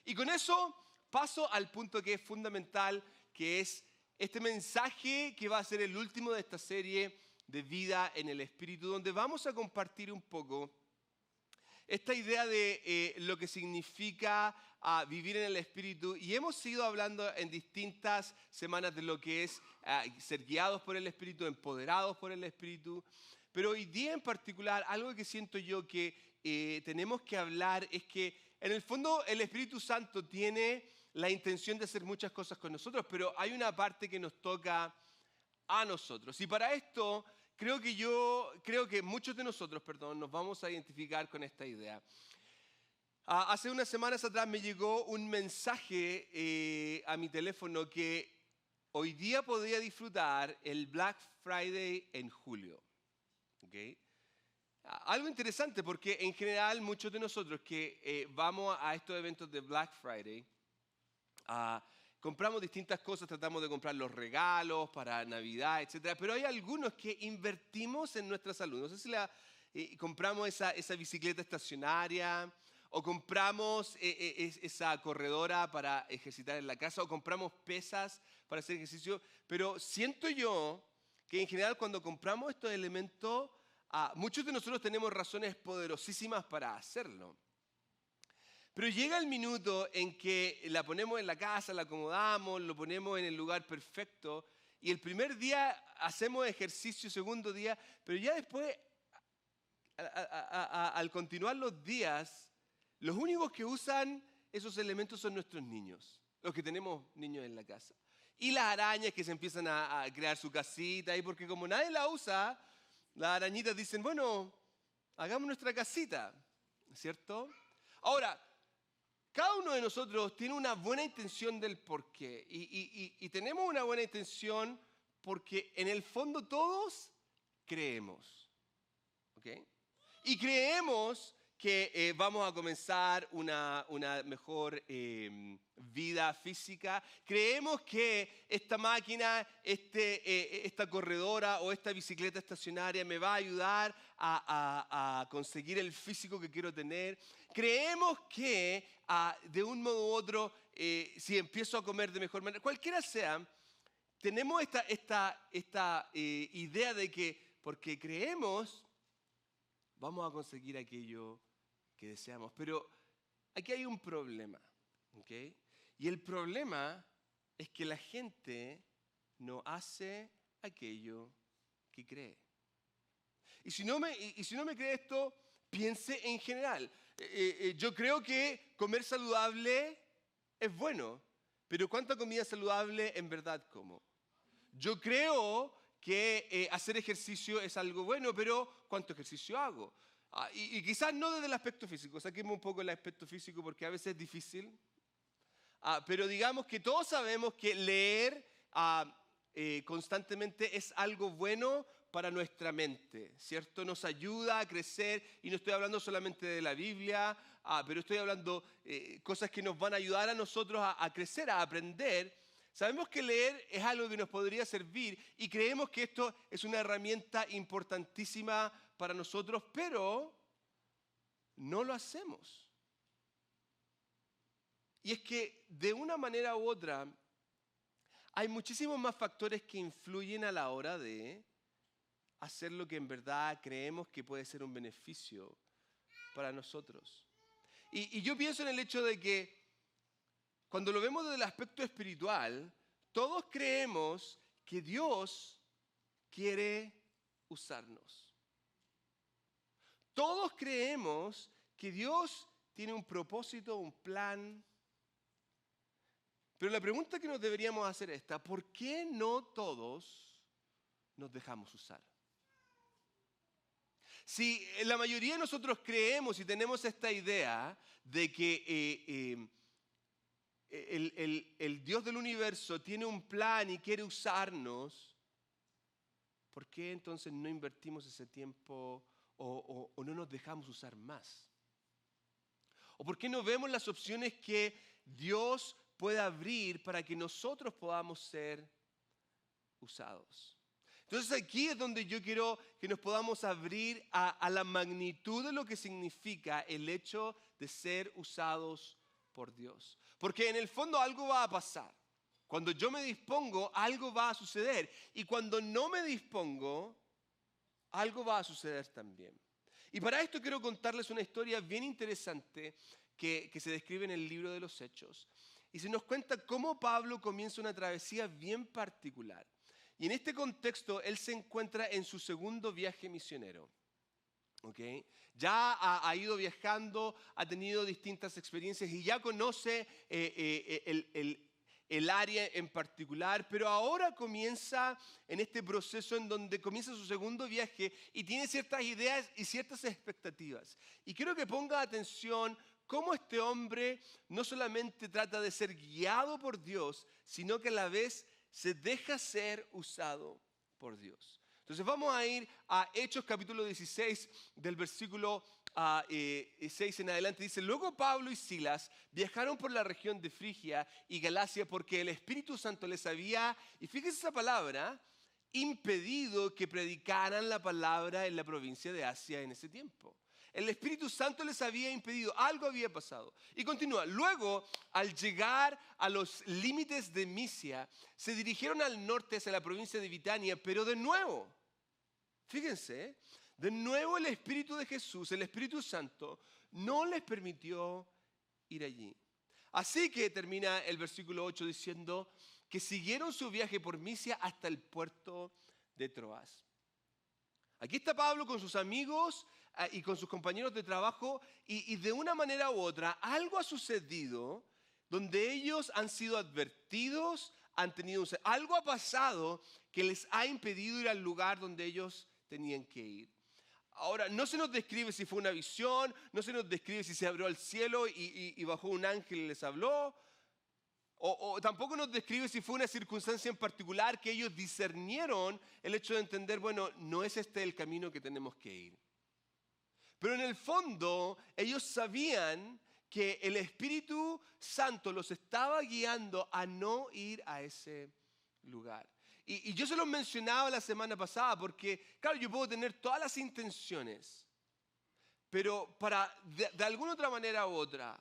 Y con eso paso al punto que es fundamental, que es este mensaje que va a ser el último de esta serie de Vida en el Espíritu, donde vamos a compartir un poco esta idea de lo que significa vivir en el Espíritu. Y hemos ido hablando en distintas semanas de lo que es ser guiados por el Espíritu, empoderados por el Espíritu. Pero hoy día en particular, algo que siento yo que tenemos que hablar es que en el fondo el Espíritu Santo tiene la intención de hacer muchas cosas con nosotros, pero hay una parte que nos toca a nosotros. Y para esto creo que muchos de nosotros, nos vamos a identificar con esta idea. Hace unas semanas atrás me llegó un mensaje a mi teléfono que hoy día podía disfrutar el Black Friday en julio. ¿Okay? Algo interesante porque en general muchos de nosotros que vamos a estos eventos de Black Friday, compramos distintas cosas, tratamos de comprar los regalos para Navidad, etc. Pero hay algunos que invertimos en nuestra salud. No sé si compramos esa bicicleta estacionaria, o compramos esa corredora para ejercitar en la casa, o compramos pesas para hacer ejercicio. Pero siento yo que en general cuando compramos estos elementos, muchos de nosotros tenemos razones poderosísimas para hacerlo. Pero llega el minuto en que la ponemos en la casa, la acomodamos, lo ponemos en el lugar perfecto, y el primer día hacemos ejercicio, segundo día, pero ya después, al continuar los días, los únicos que usan esos elementos son nuestros niños, los que tenemos niños en la casa. Y las arañas que se empiezan a crear su casita, y porque como nadie la usa, las arañitas dicen, bueno, hagamos nuestra casita, ¿cierto? Ahora, cada uno de nosotros tiene una buena intención del porqué. Y tenemos una buena intención porque en el fondo todos creemos. ¿Ok? Y creemos que vamos a comenzar una mejor vida física. Creemos que esta máquina, esta corredora o esta bicicleta estacionaria me va a ayudar a conseguir el físico que quiero tener. Creemos que de un modo u otro, si empiezo a comer de mejor manera, cualquiera sea, tenemos esta idea de que porque creemos, vamos a conseguir aquello que deseamos. Pero aquí hay un problema, ¿ok? Y el problema es que la gente no hace aquello que cree. Y si no me cree esto, piense en general. Yo creo que comer saludable es bueno, pero ¿cuánta comida saludable en verdad como? Yo creo que hacer ejercicio es algo bueno, pero ¿cuánto ejercicio hago? Y quizás no desde el aspecto físico, saquemos un poco el aspecto físico porque a veces es difícil, pero digamos que todos sabemos que leer constantemente es algo bueno para nuestra mente, ¿cierto? Nos ayuda a crecer, y no estoy hablando solamente de la Biblia, pero estoy hablando cosas que nos van a ayudar a nosotros a crecer, a aprender. Sabemos que leer es algo que nos podría servir y creemos que esto es una herramienta importantísima para nosotros, pero no lo hacemos. Y es que de una manera u otra hay muchísimos más factores que influyen a la hora de hacer lo que en verdad creemos que puede ser un beneficio para nosotros. Y yo pienso en el hecho de que cuando lo vemos desde el aspecto espiritual, todos creemos que Dios quiere usarnos. Todos creemos que Dios tiene un propósito, un plan. Pero la pregunta que nos deberíamos hacer es esta: ¿por qué no todos nos dejamos usar? Si la mayoría de nosotros creemos y tenemos esta idea de que el Dios del universo tiene un plan y quiere usarnos, ¿por qué entonces no invertimos ese tiempo o no nos dejamos usar más? ¿O por qué no vemos las opciones que Dios puede abrir para que nosotros podamos ser usados? Entonces aquí es donde yo quiero que nos podamos abrir a la magnitud de lo que significa el hecho de ser usados por Dios. Porque en el fondo algo va a pasar. Cuando yo me dispongo, algo va a suceder. Y cuando no me dispongo, algo va a suceder también. Y para esto quiero contarles una historia bien interesante que se describe en el libro de los Hechos. Y se nos cuenta cómo Pablo comienza una travesía bien particular. Y en este contexto, él se encuentra en su segundo viaje misionero. ¿Okay? Ya ha ido viajando, ha tenido distintas experiencias y ya conoce el área en particular, pero ahora comienza en este proceso en donde comienza su segundo viaje y tiene ciertas ideas y ciertas expectativas. Y quiero que ponga atención cómo este hombre no solamente trata de ser guiado por Dios, sino que a la vez se deja ser usado por Dios. Entonces vamos a ir a Hechos capítulo 16 del versículo 6 en adelante. Dice, luego Pablo y Silas viajaron por la región de Frigia y Galacia porque el Espíritu Santo les había, y fíjense esa palabra, impedido que predicaran la palabra en la provincia de Asia en ese tiempo. El Espíritu Santo les había impedido, algo había pasado. Y continúa, luego al llegar a los límites de Misia, se dirigieron al norte hacia la provincia de Bitania, pero de nuevo, fíjense, de nuevo el Espíritu de Jesús, el Espíritu Santo, no les permitió ir allí. Así que termina el versículo 8 diciendo que siguieron su viaje por Misia hasta el puerto de Troas. Aquí está Pablo con sus amigos y con sus compañeros de trabajo y de una manera u otra algo ha sucedido donde ellos han sido advertidos, algo ha pasado que les ha impedido ir al lugar donde ellos tenían que ir. Ahora, no se nos describe si fue una visión, no se nos describe si se abrió al cielo y bajó un ángel y les habló, o tampoco nos describe si fue una circunstancia en particular que ellos discernieron el hecho de entender, bueno, no es este el camino que tenemos que ir. Pero en el fondo, ellos sabían que el Espíritu Santo los estaba guiando a no ir a ese lugar. Y yo se los mencionaba la semana pasada porque, claro, yo puedo tener todas las intenciones, pero para, de alguna otra manera u otra,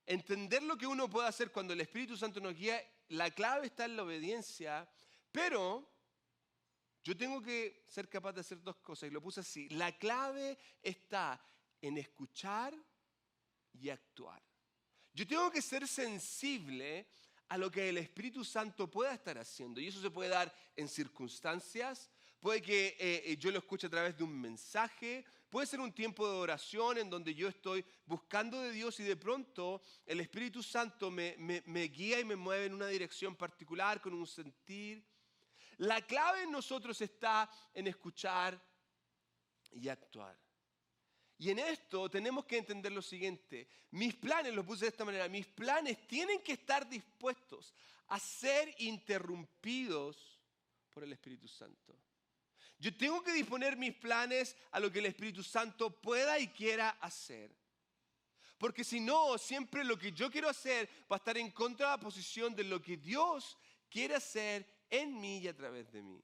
entender lo que uno puede hacer cuando el Espíritu Santo nos guía, la clave está en la obediencia, pero yo tengo que ser capaz de hacer dos cosas, y lo puse así. La clave está en escuchar y actuar. Yo tengo que ser sensible a lo que el Espíritu Santo pueda estar haciendo, y eso se puede dar en circunstancias, puede que yo lo escuche a través de un mensaje, puede ser un tiempo de oración en donde yo estoy buscando de Dios y de pronto el Espíritu Santo me guía y me mueve en una dirección particular, con un sentir. La clave en nosotros está en escuchar y actuar. Y en esto tenemos que entender lo siguiente. Mis planes, lo puse de esta manera, mis planes tienen que estar dispuestos a ser interrumpidos por el Espíritu Santo. Yo tengo que disponer mis planes a lo que el Espíritu Santo pueda y quiera hacer. Porque si no, siempre lo que yo quiero hacer va a estar en contra de la posición de lo que Dios quiere hacer en mí y a través de mí.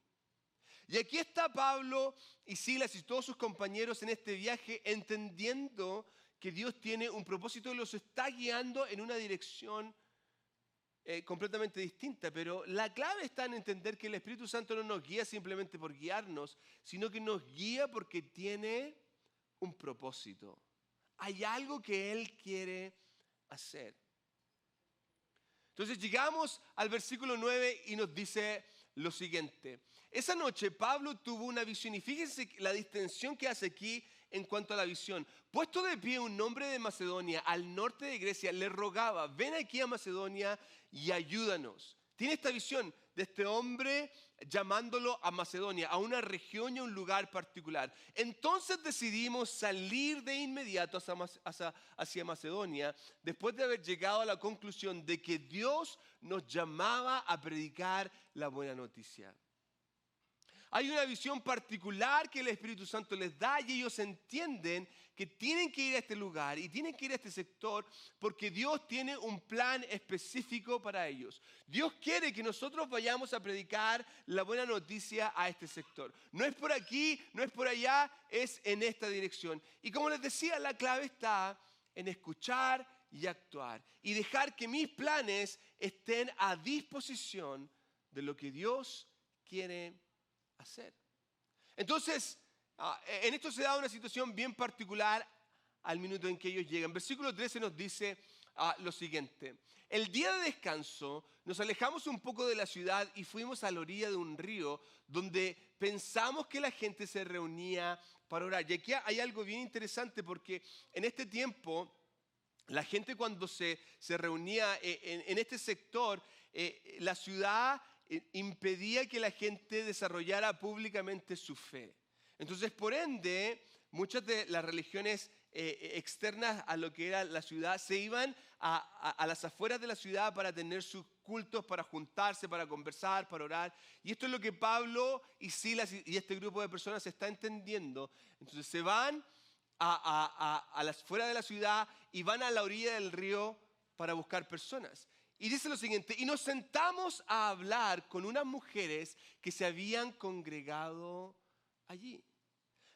Y aquí está Pablo y Silas y todos sus compañeros en este viaje entendiendo que Dios tiene un propósito y los está guiando en una dirección completamente distinta. Pero la clave está en entender que el Espíritu Santo no nos guía simplemente por guiarnos, sino que nos guía porque tiene un propósito. Hay algo que Él quiere hacer. Entonces llegamos al versículo 9 y nos dice lo siguiente. Esa noche Pablo tuvo una visión y fíjense la distinción que hace aquí en cuanto a la visión. Puesto de pie un hombre de Macedonia al norte de Grecia le rogaba, ven aquí a Macedonia y ayúdanos. Tiene esta visión de este hombre llamándolo a Macedonia, a una región y a un lugar particular. Entonces decidimos salir de inmediato hacia Macedonia, después de haber llegado a la conclusión de que Dios nos llamaba a predicar la buena noticia. Hay una visión particular que el Espíritu Santo les da y ellos entienden que tienen que ir a este lugar y tienen que ir a este sector porque Dios tiene un plan específico para ellos. Dios quiere que nosotros vayamos a predicar la buena noticia a este sector. No es por aquí, no es por allá, es en esta dirección. Y como les decía, la clave está en escuchar y actuar. Y dejar que mis planes estén a disposición de lo que Dios quiere hacer. Entonces, en esto se da una situación bien particular al minuto en que ellos llegan. Versículo 13 nos dice lo siguiente. El día de descanso nos alejamos un poco de la ciudad y fuimos a la orilla de un río donde pensamos que la gente se reunía para orar. Y aquí hay algo bien interesante porque en este tiempo la gente cuando se reunía en este sector, la ciudad impedía que la gente desarrollara públicamente su fe. Entonces, por ende, muchas de las religiones externas a lo que era la ciudad se iban a las afueras de la ciudad para tener sus cultos, para juntarse, para conversar, para orar. Y esto es lo que Pablo y Silas y este grupo de personas está entendiendo. Entonces se van a las afueras de la ciudad y van a la orilla del río para buscar personas. Y dice lo siguiente, y nos sentamos a hablar con unas mujeres que se habían congregado allí.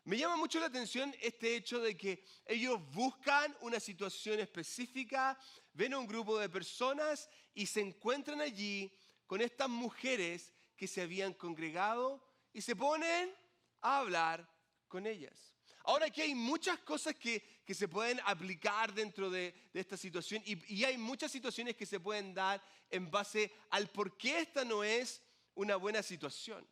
Me llama mucho la atención este hecho de que ellos buscan una situación específica, ven a un grupo de personas y se encuentran allí con estas mujeres que se habían congregado y se ponen a hablar con ellas. Ahora aquí hay muchas cosas que se pueden aplicar dentro de esta situación y hay muchas situaciones que se pueden dar en base al por qué esta no es una buena situación.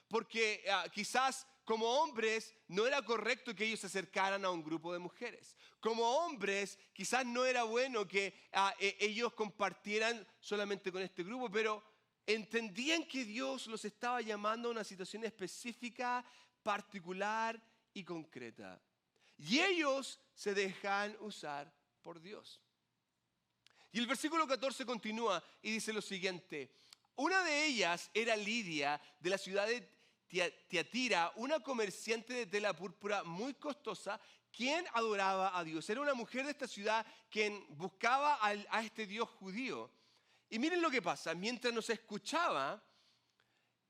Porque quizás como hombres no era correcto que ellos se acercaran a un grupo de mujeres. Como hombres quizás no era bueno que ellos compartieran solamente con este grupo, pero entendían que Dios los estaba llamando a una situación específica, particular y concreta. Y ellos se dejan usar por Dios. Y el versículo 14 continúa y dice lo siguiente. Una de ellas era Lidia, de la ciudad de Tiatira, una comerciante de tela púrpura muy costosa, quien adoraba a Dios. Era una mujer de esta ciudad quien buscaba a este Dios judío. Y miren lo que pasa, mientras nos escuchaba,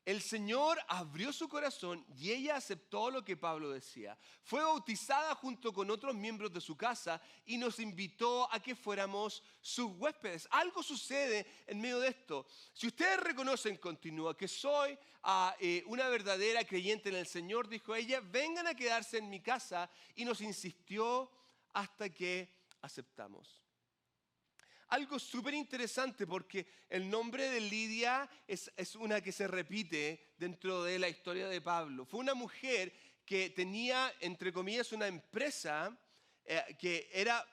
el Señor abrió su corazón y ella aceptó lo que Pablo decía. Fue bautizada junto con otros miembros de su casa y nos invitó a que fuéramos sus huéspedes. Algo sucede en medio de esto. Si ustedes reconocen, continúa, que soy una verdadera creyente en el Señor, dijo ella, vengan a quedarse en mi casa, y nos insistió hasta que aceptamos. Algo súper interesante porque el nombre de Lidia es una que se repite dentro de la historia de Pablo. Fue una mujer que tenía, entre comillas, una empresa que era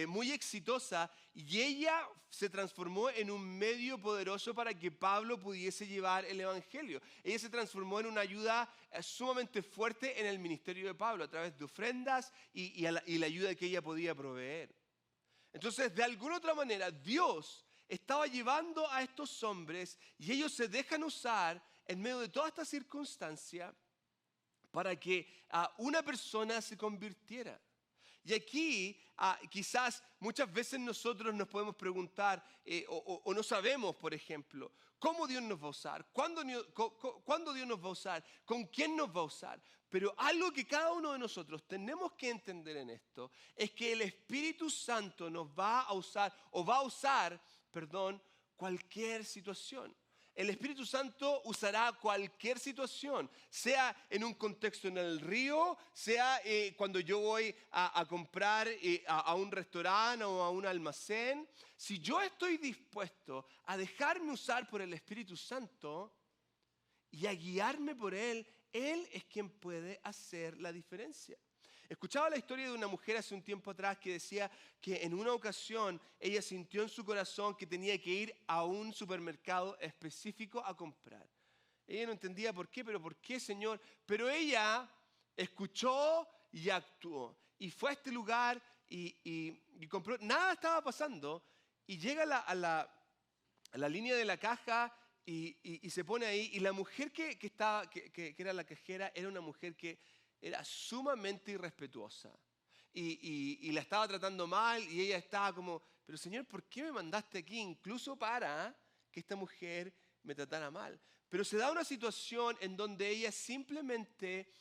muy exitosa y ella se transformó en un medio poderoso para que Pablo pudiese llevar el evangelio. Ella se transformó en una ayuda sumamente fuerte en el ministerio de Pablo a través de ofrendas y la ayuda que ella podía proveer. Entonces, de alguna otra manera, Dios estaba llevando a estos hombres y ellos se dejan usar en medio de toda esta circunstancia para que una persona se convirtiera. Y aquí quizás muchas veces nosotros nos podemos preguntar o no sabemos, por ejemplo, ¿cómo Dios nos va a usar? ¿Cuándo Dios nos va a usar? ¿Con quién nos va a usar? Pero algo que cada uno de nosotros tenemos que entender en esto es que el Espíritu Santo nos va a usar o va a usar, cualquier situación. El Espíritu Santo usará cualquier situación, sea en un contexto en el río, sea cuando yo voy a comprar a un restaurante o a un almacén. Si yo estoy dispuesto a dejarme usar por el Espíritu Santo y a guiarme por Él, Él es quien puede hacer la diferencia. Escuchaba la historia de una mujer hace un tiempo atrás que decía que en una ocasión ella sintió en su corazón que tenía que ir a un supermercado específico a comprar. Ella no entendía por qué, pero ¿por qué, Señor? Pero ella escuchó y actuó. Y fue a este lugar y compró. Nada estaba pasando y llega a la línea de la caja y se pone ahí. Y la mujer que era la cajera era una mujer que era sumamente irrespetuosa y la estaba tratando mal y ella estaba como, pero Señor, ¿por qué me mandaste aquí? Incluso para que esta mujer me tratara mal. Pero se da una situación en donde ella simplemente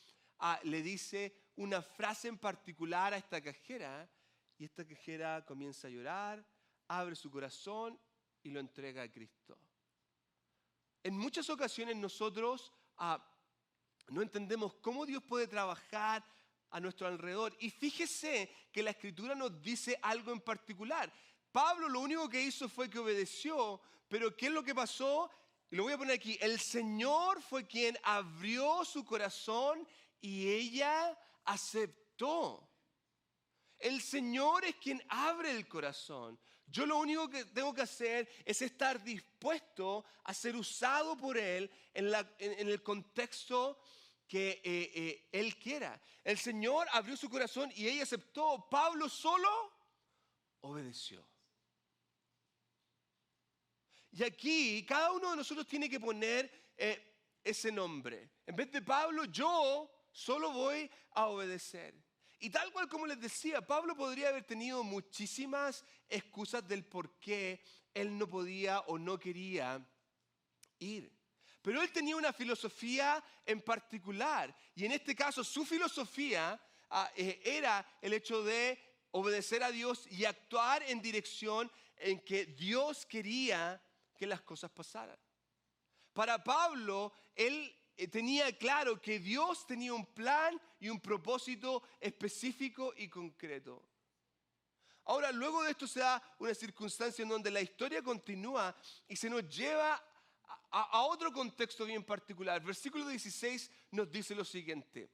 le dice una frase en particular a esta cajera Y esta cajera comienza a llorar, abre su corazón y lo entrega a Cristo. En muchas ocasiones nosotros no entendemos cómo Dios puede trabajar a nuestro alrededor. Y fíjese que la Escritura nos dice algo en particular. Pablo lo único que hizo fue que obedeció, pero ¿qué es lo que pasó? Lo voy a poner aquí. El Señor fue quien abrió su corazón y ella aceptó. El Señor es quien abre el corazón. Yo lo único que tengo que hacer es estar dispuesto a ser usado por Él en el contexto que Él quiera. El Señor abrió su corazón y ella aceptó. Pablo solo obedeció. Y aquí cada uno de nosotros tiene que poner ese nombre. En vez de Pablo, yo solo voy a obedecer. Y tal cual como les decía, Pablo podría haber tenido muchísimas excusas del por qué él no podía o no quería ir. Pero él tenía una filosofía en particular. Y en este caso su filosofía era el hecho de obedecer a Dios y actuar en dirección en que Dios quería que las cosas pasaran. Para Pablo, él tenía claro que Dios tenía un plan y un propósito específico y concreto. Ahora, luego de esto se da una circunstancia en donde la historia continúa y se nos lleva a otro contexto bien particular. Versículo 16 nos dice lo siguiente.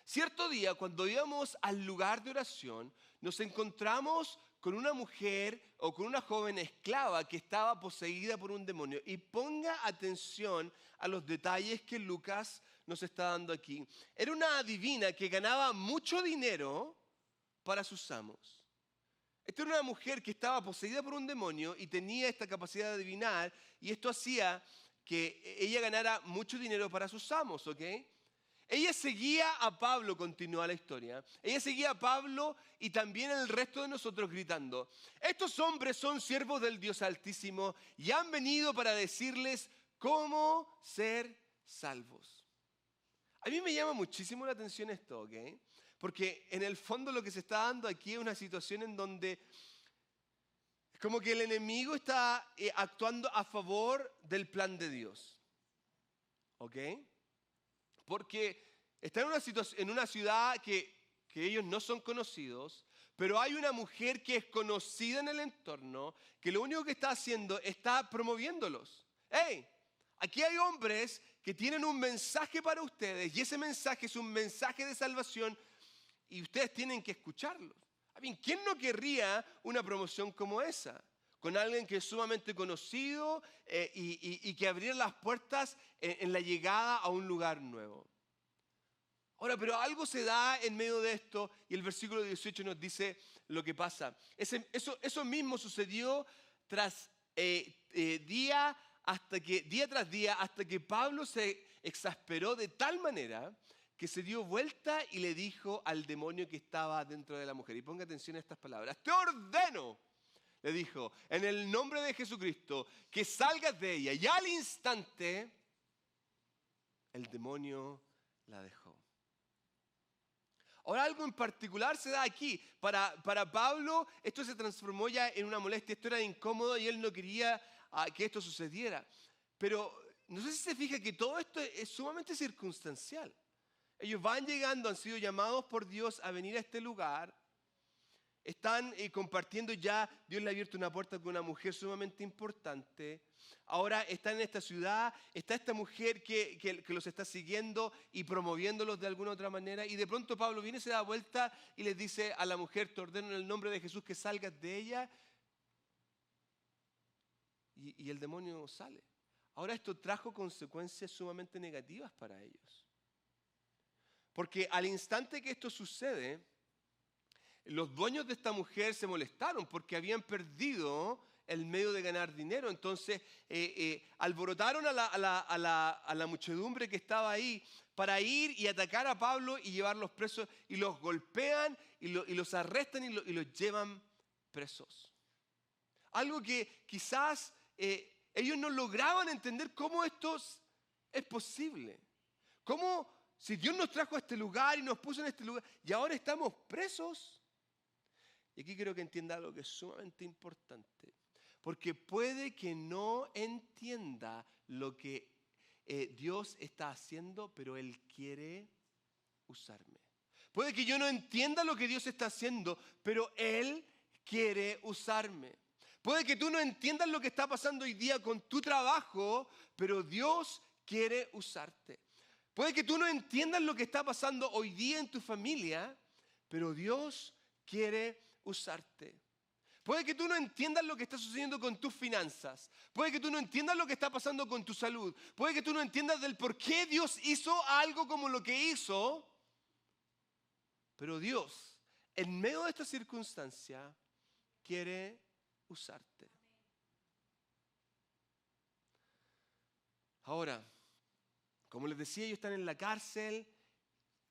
Cierto día, cuando íbamos al lugar de oración, nos encontramos con una mujer o con una joven esclava que estaba poseída por un demonio. Y ponga atención a los detalles que Lucas nos está dando aquí. Era una adivina que ganaba mucho dinero para sus amos. Esta era una mujer que estaba poseída por un demonio y tenía esta capacidad de adivinar, y esto hacía que ella ganara mucho dinero para sus amos, ¿ok? Ella seguía a Pablo, continúa la historia. Ella seguía a Pablo y también el resto de nosotros gritando: estos hombres son siervos del Dios Altísimo y han venido para decirles cómo ser salvos. A mí me llama muchísimo la atención esto, ¿ok? Porque en el fondo lo que se está dando aquí es una situación en donde es como que el enemigo está actuando a favor del plan de Dios, ¿ok? Porque están en una ciudad que ellos no son conocidos, pero hay una mujer que es conocida en el entorno, que lo único que está haciendo está promoviéndolos. ¡Hey! Aquí hay hombres que tienen un mensaje para ustedes y ese mensaje es un mensaje de salvación y ustedes tienen que escucharlo. ¿Quién no querría una promoción como esa? Con alguien que es sumamente conocido y que abriera las puertas en la llegada a un lugar nuevo. Ahora, pero algo se da en medio de esto y el versículo 18 nos dice lo que pasa. Eso mismo sucedió día tras día hasta que Pablo se exasperó de tal manera que se dio vuelta y le dijo al demonio que estaba dentro de la mujer. Y ponga atención a estas palabras. Te ordeno, le dijo, en el nombre de Jesucristo, que salgas de ella. Y al instante, el demonio la dejó. Ahora algo en particular se da aquí. Para Pablo esto se transformó ya en una molestia. Esto era incómodo y él no quería que esto sucediera. Pero no sé si se fija que todo esto es sumamente circunstancial. Ellos van llegando, han sido llamados por Dios a venir a este lugar. Están compartiendo ya, Dios le ha abierto una puerta con una mujer sumamente importante. Ahora están en esta ciudad, está esta mujer que los está siguiendo y promoviéndolos de alguna otra manera. Y de pronto Pablo viene, se da vuelta y les dice a la mujer: te ordeno en el nombre de Jesús que salgas de ella. Y el demonio sale. Ahora esto trajo consecuencias sumamente negativas para ellos. Porque al instante que esto sucede, los dueños de esta mujer se molestaron porque habían perdido el medio de ganar dinero. Entonces alborotaron a la muchedumbre que estaba ahí para ir y atacar a Pablo y llevarlos presos, y los golpean y los arrestan y los llevan presos. Algo que quizás ellos no lograban entender cómo esto es posible. ¿Cómo, si Dios nos trajo a este lugar y nos puso en este lugar y ahora estamos presos? Y aquí quiero que entienda algo que es sumamente importante. Porque puede que no entienda lo que Dios está haciendo, pero Él quiere usarme. Puede que yo no entienda lo que Dios está haciendo, pero Él quiere usarme. Puede que tú no entiendas lo que está pasando hoy día con tu trabajo, pero Dios quiere usarte. Puede que tú no entiendas lo que está pasando hoy día en tu familia, pero Dios quiere usarte. Puede que tú no entiendas lo que está sucediendo con tus finanzas. Puede que tú no entiendas lo que está pasando con tu salud. Puede que tú no entiendas del por qué Dios hizo algo como lo que hizo. Pero Dios, en medio de esta circunstancia, quiere usarte. Ahora, como les decía, ellos están en la cárcel.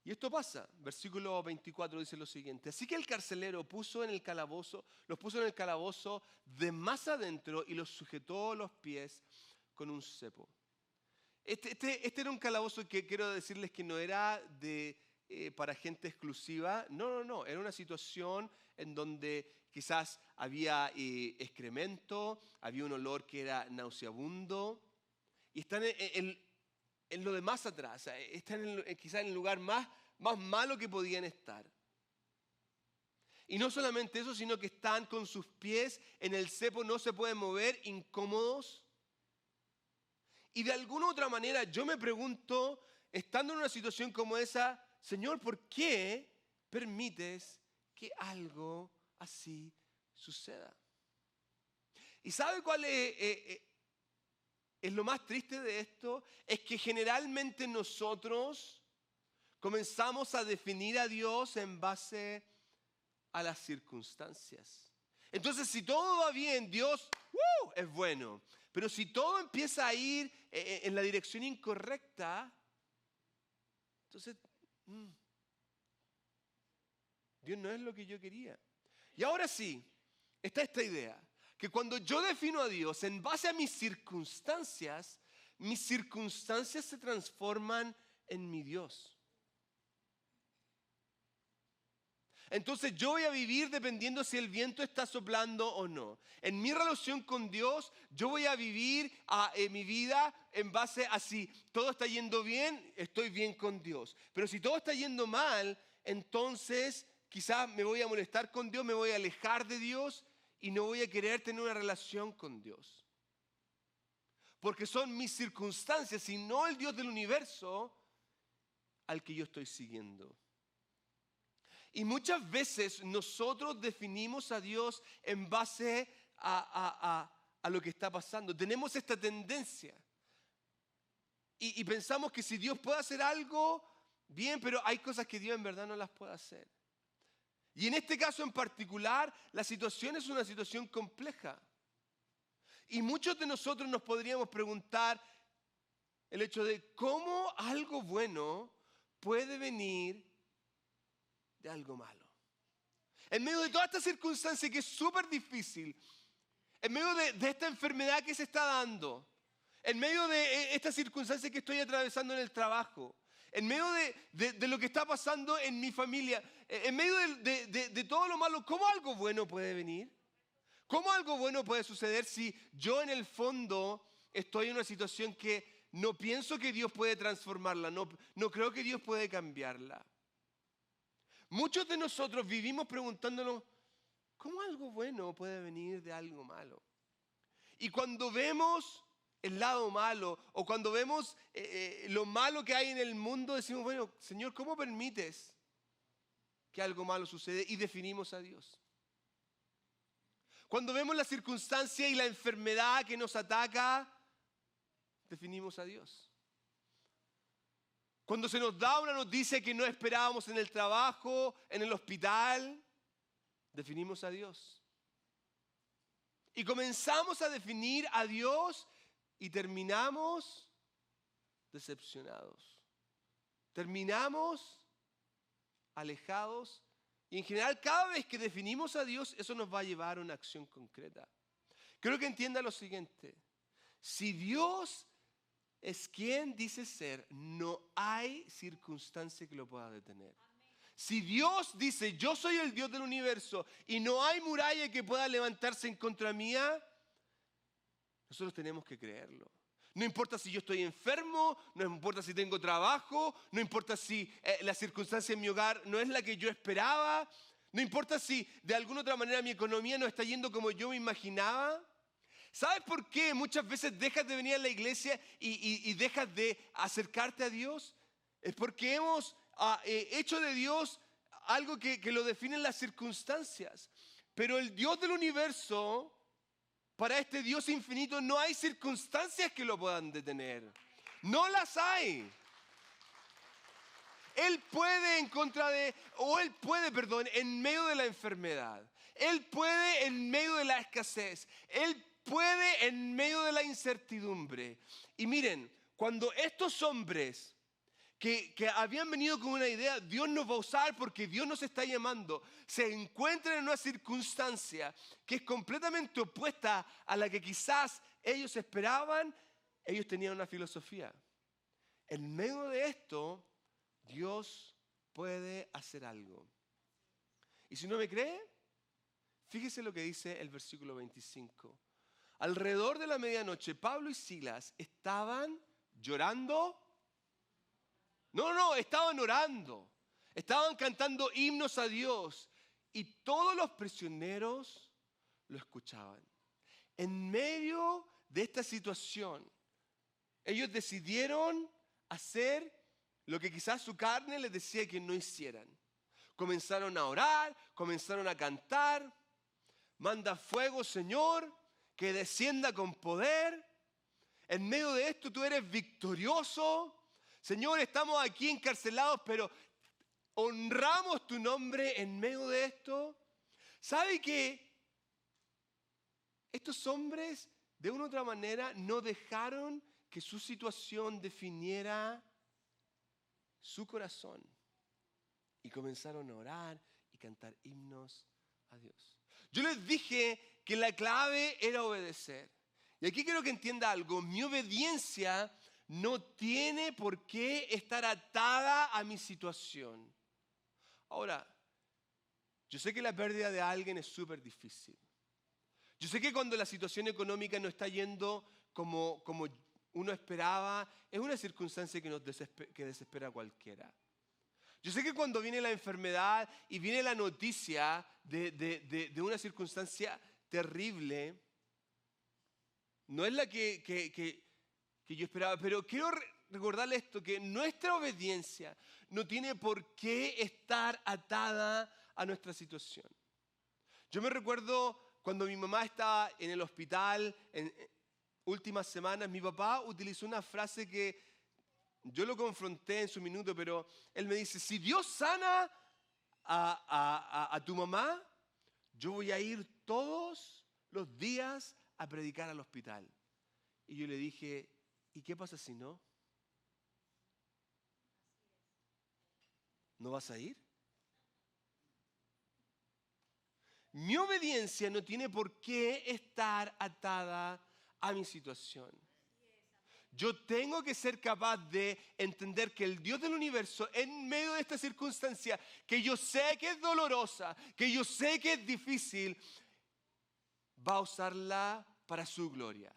Y esto pasa, versículo 24 dice lo siguiente: así que el carcelero los puso en el calabozo de más adentro y los sujetó los pies con un cepo. Este era un calabozo que quiero decirles que no era para gente exclusiva. No, era una situación en donde quizás había excremento, había un olor que era nauseabundo. Y están en lo de más atrás, están quizás en el lugar más malo que podían estar. Y no solamente eso, sino que están con sus pies en el cepo, no se pueden mover, incómodos. Y de alguna u otra manera yo me pregunto, estando en una situación como esa, Señor, ¿por qué permites que algo así suceda? ¿Y sabe cuál es lo más triste de esto? Es que generalmente nosotros comenzamos a definir a Dios en base a las circunstancias. Entonces, si todo va bien, Dios es bueno. Pero si todo empieza a ir en la dirección incorrecta, entonces Dios no es lo que yo quería. Y ahora sí, está esta idea, que cuando yo defino a Dios en base a mis circunstancias se transforman en mi Dios. Entonces yo voy a vivir dependiendo si el viento está soplando o no. En mi relación con Dios, yo voy a vivir mi vida en base a si todo está yendo bien, estoy bien con Dios. Pero si todo está yendo mal, entonces quizás me voy a molestar con Dios, me voy a alejar de Dios y no voy a querer tener una relación con Dios. Porque son mis circunstancias y no el Dios del universo al que yo estoy siguiendo. Y muchas veces nosotros definimos a Dios en base a lo que está pasando. Tenemos esta tendencia. Y pensamos que si Dios puede hacer algo, bien, pero hay cosas que Dios en verdad no las puede hacer. Y en este caso en particular, la situación es una situación compleja. Y muchos de nosotros nos podríamos preguntar el hecho de cómo algo bueno puede venir de algo malo. En medio de toda esta circunstancia que es súper difícil, en medio de esta enfermedad que se está dando, en medio de esta circunstancia que estoy atravesando en el trabajo, en medio de lo que está pasando en mi familia, en medio de todo lo malo, ¿cómo algo bueno puede venir? ¿Cómo algo bueno puede suceder si yo en el fondo estoy en una situación que no pienso que Dios puede transformarla, no creo que Dios puede cambiarla? Muchos de nosotros vivimos preguntándonos, ¿cómo algo bueno puede venir de algo malo? Y cuando vemos el lado malo o cuando vemos lo malo que hay en el mundo, decimos, bueno, Señor, ¿cómo permites que algo malo suceda? Y definimos a Dios. Cuando vemos la circunstancia y la enfermedad que nos ataca, definimos a Dios. Cuando se nos da una noticia que no esperábamos en el trabajo, en el hospital, definimos a Dios. Y comenzamos a definir a Dios y terminamos decepcionados. Terminamos alejados. Y en general, cada vez que definimos a Dios, eso nos va a llevar a una acción concreta. Quiero que entienda lo siguiente. Si Dios es quien dice ser, no hay circunstancia que lo pueda detener. Si Dios dice, yo soy el Dios del universo y no hay muralla que pueda levantarse en contra mía, nosotros tenemos que creerlo. No importa si yo estoy enfermo, no importa si tengo trabajo, no importa si la circunstancia en mi hogar no es la que yo esperaba, no importa si de alguna otra manera mi economía no está yendo como yo me imaginaba. ¿Sabes por qué muchas veces dejas de venir a la iglesia y dejas de acercarte a Dios? Es porque hemos hecho de Dios algo que lo definen las circunstancias. Pero el Dios del universo, para este Dios infinito, no hay circunstancias que lo puedan detener. No las hay. Él puede en medio de la enfermedad. Él puede en medio de la escasez. Él puede en medio de la incertidumbre. Y miren, cuando estos hombres que habían venido con una idea, Dios nos va a usar porque Dios nos está llamando, se encuentran en una circunstancia que es completamente opuesta a la que quizás ellos esperaban, ellos tenían una filosofía. En medio de esto, Dios puede hacer algo. Y si no me cree, fíjese lo que dice el versículo 25. Alrededor de la medianoche, Pablo y Silas estaban llorando. No, estaban orando. Estaban cantando himnos a Dios. Y todos los prisioneros lo escuchaban. En medio de esta situación, ellos decidieron hacer lo que quizás su carne les decía que no hicieran. Comenzaron a orar, comenzaron a cantar. Manda fuego, Señor, que descienda con poder. En medio de esto tú eres victorioso. Señor, estamos aquí encarcelados, pero honramos tu nombre en medio de esto. ¿Sabe que estos hombres de una u otra manera no dejaron que su situación definiera su corazón? Y comenzaron a orar y cantar himnos a Dios. Yo les dije que la clave era obedecer. Y aquí quiero que entienda algo. Mi obediencia no tiene por qué estar atada a mi situación. Ahora, yo sé que la pérdida de alguien es súper difícil. Yo sé que cuando la situación económica no está yendo como uno esperaba, es una circunstancia que desespera a cualquiera. Yo sé que cuando viene la enfermedad y viene la noticia de una circunstancia terrible, no es la que yo esperaba, pero quiero recordarle esto, que nuestra obediencia no tiene por qué estar atada a nuestra situación. Yo me recuerdo cuando mi mamá estaba en el hospital, en últimas semanas, mi papá utilizó una frase que yo lo confronté en su minuto, pero él me dice, si Dios sana a tu mamá, yo voy a ir todos los días a predicar al hospital. Y yo le dije, ¿y qué pasa si no? ¿No vas a ir? Mi obediencia no tiene por qué estar atada a mi situación. Yo tengo que ser capaz de entender que el Dios del universo, en medio de esta circunstancia, que yo sé que es dolorosa, que yo sé que es difícil, va a usarla para su gloria.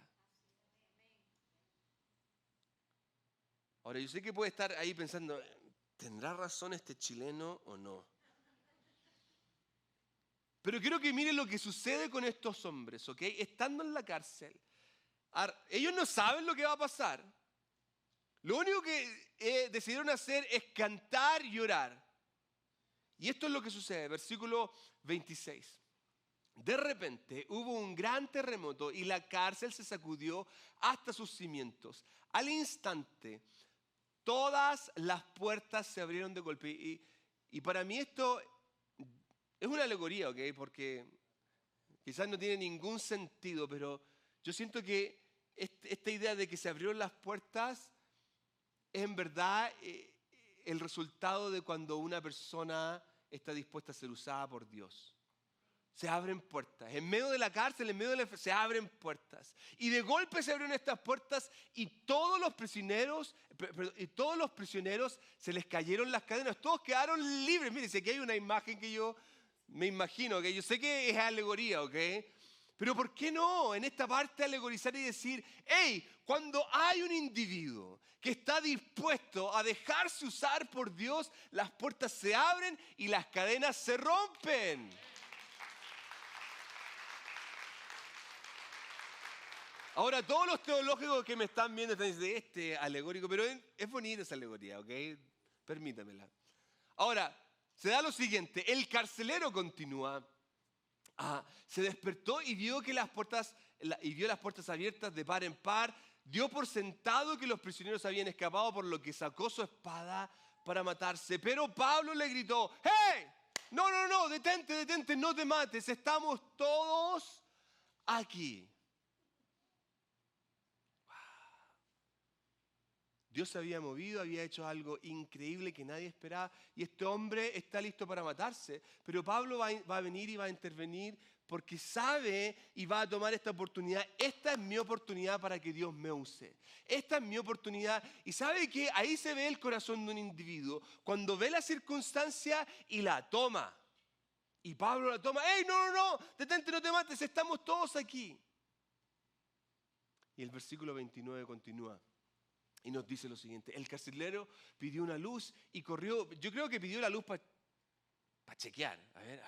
Ahora, yo sé que puede estar ahí pensando, ¿tendrá razón este chileno o no? Pero quiero que miren lo que sucede con estos hombres, ¿ok? Estando en la cárcel, ellos no saben lo que va a pasar. Lo único que decidieron hacer es cantar y orar. Y esto es lo que sucede, versículo 26. De repente hubo un gran terremoto y la cárcel se sacudió hasta sus cimientos. Al instante, todas las puertas se abrieron de golpe. Y para mí esto es una alegoría, ¿ok? Porque quizás no tiene ningún sentido, pero yo siento que esta idea de que se abrieron las puertas es en verdad el resultado de cuando una persona está dispuesta a ser usada por Dios. se abren puertas. En medio de la cárcel, en medio de se abren puertas. Y de golpe se abren estas puertas y todos los prisioneros se les cayeron las cadenas. Todos quedaron libres. Miren, si aquí hay una imagen que yo me imagino, que yo sé que es alegoría, ¿ok? Pero ¿por qué no en esta parte alegorizar y decir, hey, cuando hay un individuo que está dispuesto a dejarse usar por Dios, las puertas se abren y las cadenas se rompen? Ahora, todos los teológicos que me están viendo están diciendo, alegórico, pero es bonita esa alegoría, ¿ok? Permítamela. Ahora, se da lo siguiente, el carcelero continúa, se despertó y vio las puertas abiertas de par en par, dio por sentado que los prisioneros habían escapado, por lo que sacó su espada para matarse. Pero Pablo le gritó, ¡hey! No, detente, no te mates, estamos todos aquí. Dios se había movido, había hecho algo increíble que nadie esperaba y este hombre está listo para matarse. Pero Pablo va a venir y va a intervenir porque sabe y va a tomar esta oportunidad. Esta es mi oportunidad para que Dios me use. Esta es mi oportunidad. Y sabe que ahí se ve el corazón de un individuo cuando ve la circunstancia y la toma. Y Pablo la toma. ¡Ey, no! Detente, no te mates, estamos todos aquí. Y el versículo 29 continúa. Y nos dice lo siguiente, el carcelero pidió una luz y corrió. Yo creo que pidió la luz para chequear. A ver,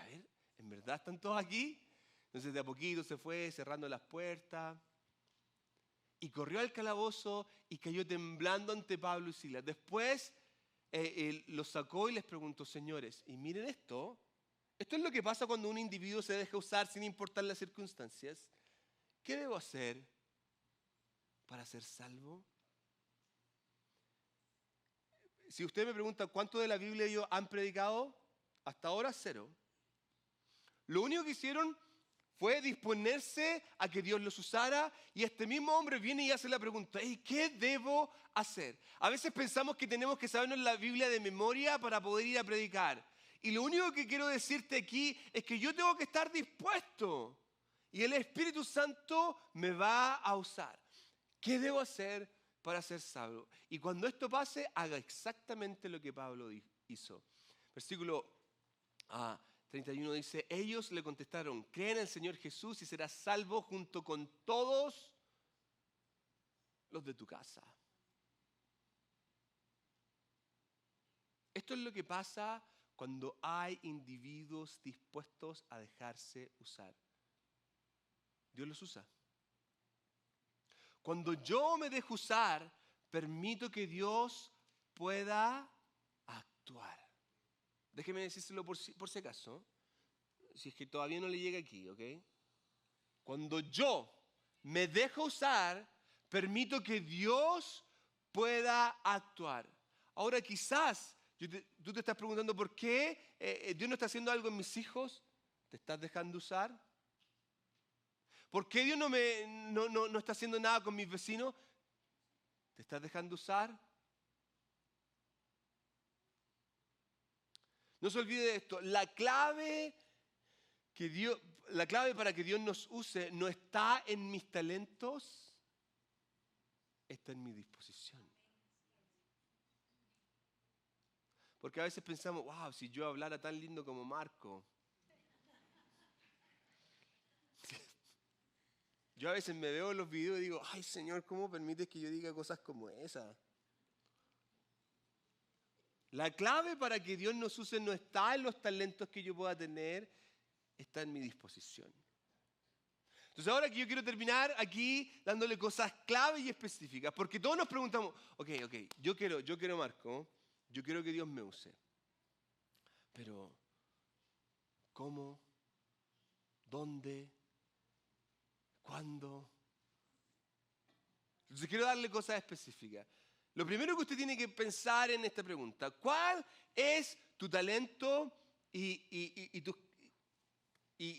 ¿en verdad están todos aquí? Entonces de a poquito se fue cerrando las puertas. Y corrió al calabozo y cayó temblando ante Pablo y Silas. Después él los sacó y les preguntó, señores, y miren esto. Esto es lo que pasa cuando un individuo se deja usar sin importar las circunstancias. ¿Qué debo hacer para ser salvo? Si usted me pregunta cuánto de la Biblia ellos han predicado, hasta ahora 0. Lo único que hicieron fue disponerse a que Dios los usara y este mismo hombre viene y hace la pregunta, ¿y qué debo hacer? A veces pensamos que tenemos que sabernos la Biblia de memoria para poder ir a predicar. Y lo único que quiero decirte aquí es que yo tengo que estar dispuesto y el Espíritu Santo me va a usar. ¿Qué debo hacer para ser salvo? Y cuando esto pase, haga exactamente lo que Pablo hizo. Versículo 31 dice, ellos le contestaron, cree en el Señor Jesús y serás salvo junto con todos los de tu casa. Esto es lo que pasa cuando hay individuos dispuestos a dejarse usar. Dios los usa. Cuando yo me dejo usar, permito que Dios pueda actuar. Déjeme decírselo por si acaso, si es que todavía no le llega aquí, ¿ok? Cuando yo me dejo usar, permito que Dios pueda actuar. Ahora quizás tú te estás preguntando por qué Dios no está haciendo algo en mis hijos. ¿Te estás dejando usar? ¿Por qué Dios no está haciendo nada con mis vecinos? ¿Te estás dejando usar? No se olvide de esto. La clave para que Dios nos use no está en mis talentos, está en mi disposición. Porque a veces pensamos, wow, si yo hablara tan lindo como Marco. Yo a veces me veo en los videos y digo, ay Señor, ¿cómo permites que yo diga cosas como esa? La clave para que Dios nos use no está en los talentos que yo pueda tener, está en mi disposición. Entonces ahora que yo quiero terminar aquí dándole cosas clave y específicas, porque todos nos preguntamos, ok, yo quiero Marco, yo quiero que Dios me use. Pero, ¿cómo? ¿Dónde? ¿Cuándo? Entonces quiero darle cosas específicas. Lo primero que usted tiene que pensar en esta pregunta, ¿cuál es tu talento y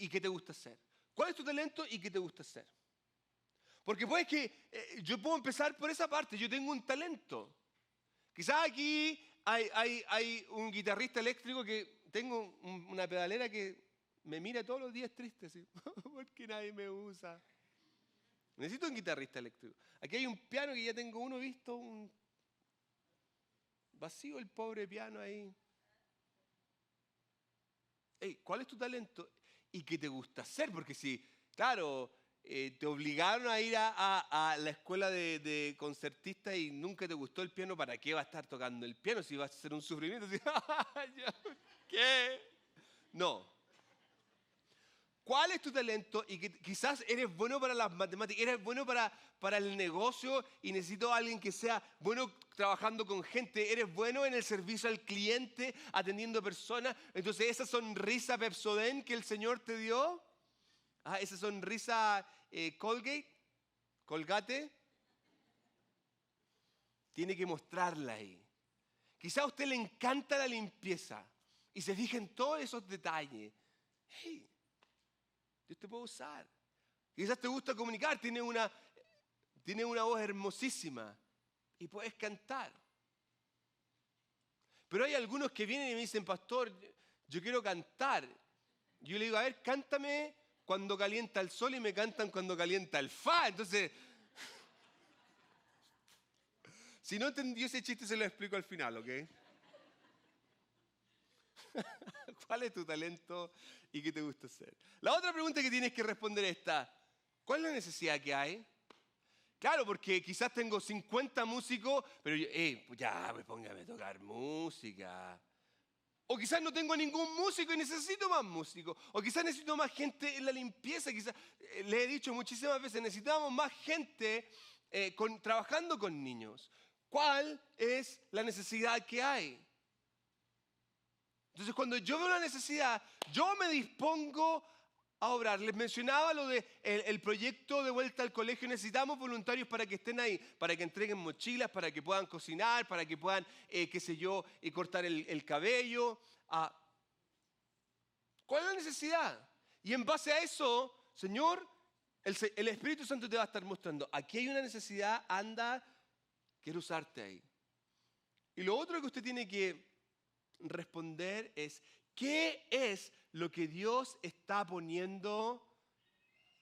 qué te gusta hacer? ¿Cuál es tu talento y qué te gusta hacer? Porque puede que yo puedo empezar por esa parte, yo tengo un talento. Quizás aquí hay un guitarrista eléctrico que tengo una pedalera que me mira todos los días triste, así, ¿por qué nadie me usa? Necesito un guitarrista eléctrico. Aquí hay un piano que ya tengo uno visto, un vacío el pobre piano ahí. Hey, ¿cuál es tu talento? ¿Y qué te gusta hacer? Porque si, claro, te obligaron a ir a la escuela de concertista y nunca te gustó el piano, ¿para qué va a estar tocando el piano si va a ser un sufrimiento? ¿Qué? No. ¿Cuál es tu talento? Y que quizás eres bueno para las matemáticas, eres bueno para el negocio y necesito a alguien que sea bueno trabajando con gente, eres bueno en el servicio al cliente, atendiendo personas. Entonces esa sonrisa Pepsodent que el Señor te dio, esa sonrisa Colgate, tiene que mostrarla ahí. Quizás a usted le encanta la limpieza y se fija en todos esos detalles. Hey, Dios te puede usar. Quizás te gusta comunicar, tiene una voz hermosísima y puedes cantar. Pero hay algunos que vienen y me dicen, pastor, yo quiero cantar. Yo le digo, a ver, cántame cuando calienta el sol y me cantan cuando calienta el fa. Entonces, si no entendió ese chiste, se lo explico al final, ¿ok? ¿Cuál es tu talento y qué te gusta hacer? La otra pregunta que tienes que responder es esta. ¿Cuál es la necesidad que hay? Claro, porque quizás tengo 50 músicos, pero pues ya, pues póngame a tocar música. O quizás no tengo ningún músico y necesito más músicos. O quizás necesito más gente en la limpieza. Quizás, le he dicho muchísimas veces, necesitamos más gente trabajando con niños. ¿Cuál es la necesidad que hay? Entonces, cuando yo veo la necesidad, yo me dispongo a obrar. Les mencionaba lo de el proyecto de vuelta al colegio. Necesitamos voluntarios para que estén ahí, para que entreguen mochilas, para que puedan cocinar, para que puedan, cortar el cabello. ¿Cuál es la necesidad? Y en base a eso, Señor, el Espíritu Santo te va a estar mostrando. Aquí hay una necesidad, anda, quiero usarte ahí. Y lo otro que usted tiene que responder es, ¿qué es lo que Dios está poniendo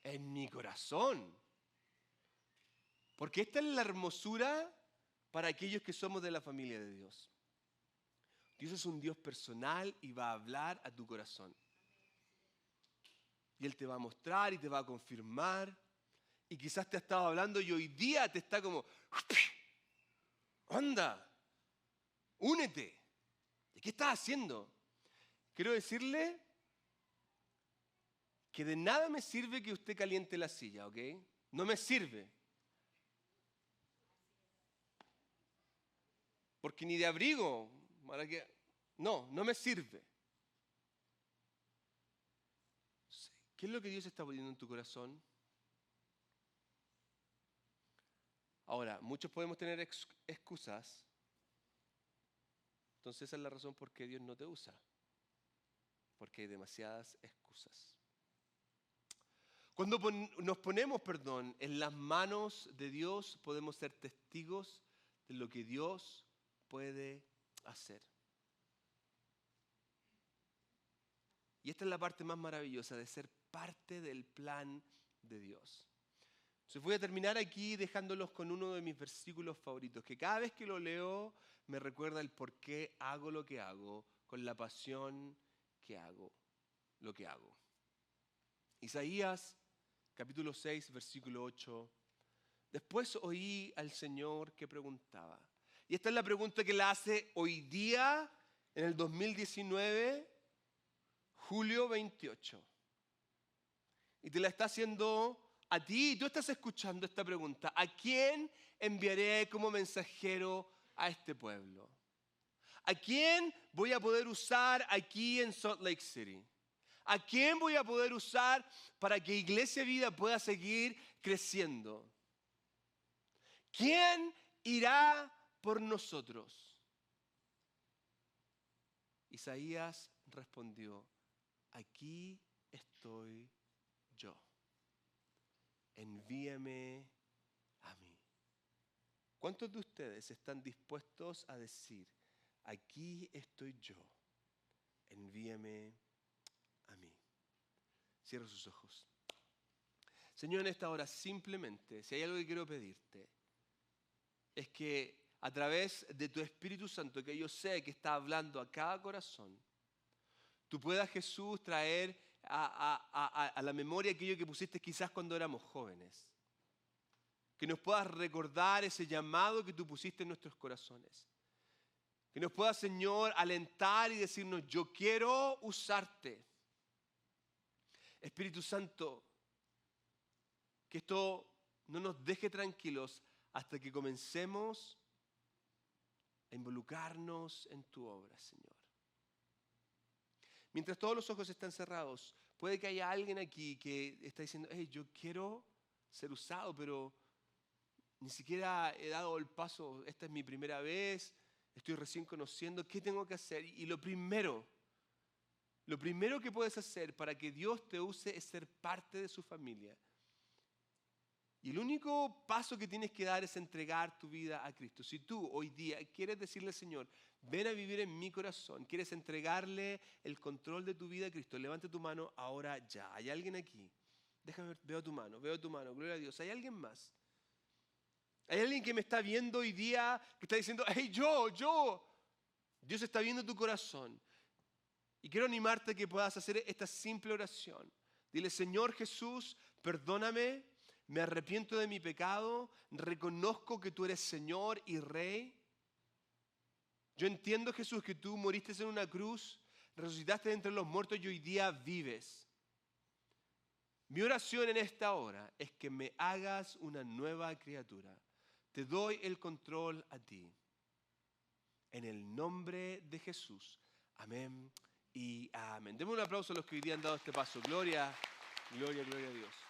en mi corazón? Porque esta es la hermosura para aquellos que somos de la familia de Dios. Dios es un Dios personal y va a hablar a tu corazón. Y Él te va a mostrar y te va a confirmar. Y quizás te ha estado hablando y hoy día te está como, anda, únete. ¿Y qué estás haciendo? Quiero decirle que de nada me sirve que usted caliente la silla, ¿ok? No me sirve. Porque ni de abrigo, no me sirve. ¿Qué es lo que Dios está poniendo en tu corazón? Ahora, muchos podemos tener excusas. Entonces esa es la razón por qué Dios no te usa. Porque hay demasiadas excusas. Cuando nos ponemos, en las manos de Dios, podemos ser testigos de lo que Dios puede hacer. Y esta es la parte más maravillosa de ser parte del plan de Dios. Entonces voy a terminar aquí dejándolos con uno de mis versículos favoritos, que cada vez que lo leo me recuerda el por qué hago lo que hago, con la pasión que hago lo que hago. Isaías capítulo 6, versículo 8. Después oí al Señor que preguntaba. Y esta es la pregunta que la hace hoy día, en el 2019, julio 28. Y te la está haciendo a ti, y tú estás escuchando esta pregunta. ¿A quién enviaré como mensajero a este pueblo? ¿A quién voy a poder usar aquí en Salt Lake City? ¿A quién voy a poder usar para que Iglesia Vida pueda seguir creciendo? ¿Quién irá por nosotros? Isaías respondió, aquí estoy yo. Envíame a mí. ¿Cuántos de ustedes están dispuestos a decir, aquí estoy yo, envíame a mí? Cierra sus ojos. Señor, en esta hora simplemente, si hay algo que quiero pedirte, es que a través de tu Espíritu Santo, que yo sé que está hablando a cada corazón, tú puedas, Jesús, traer a la memoria aquello que pusiste quizás cuando éramos jóvenes. Que nos puedas recordar ese llamado que tú pusiste en nuestros corazones. Que nos puedas, Señor, alentar y decirnos, yo quiero usarte. Espíritu Santo, que esto no nos deje tranquilos hasta que comencemos a involucrarnos en tu obra, Señor. Mientras todos los ojos están cerrados, puede que haya alguien aquí que está diciendo, hey, yo quiero ser usado, pero ni siquiera he dado el paso, esta es mi primera vez, estoy recién conociendo, ¿qué tengo que hacer? Y lo primero que puedes hacer para que Dios te use es ser parte de su familia. Y el único paso que tienes que dar es entregar tu vida a Cristo. Si tú hoy día quieres decirle, Señor, ven a vivir en mi corazón, quieres entregarle el control de tu vida a Cristo, levante tu mano ahora ya. ¿Hay alguien aquí? Déjame ver, veo tu mano, gloria a Dios. ¿Hay alguien más? ¿Hay alguien que me está viendo hoy día que está diciendo, hey, yo? Dios está viendo tu corazón. Y quiero animarte a que puedas hacer esta simple oración. Dile, Señor Jesús, perdóname, me arrepiento de mi pecado, reconozco que tú eres Señor y Rey. Yo entiendo, Jesús, que tú moriste en una cruz, resucitaste de entre los muertos y hoy día vives. Mi oración en esta hora es que me hagas una nueva criatura. Te doy el control a ti. En el nombre de Jesús. Amén y amén. Demos un aplauso a los que hoy día han dado este paso. Gloria, gloria, gloria a Dios.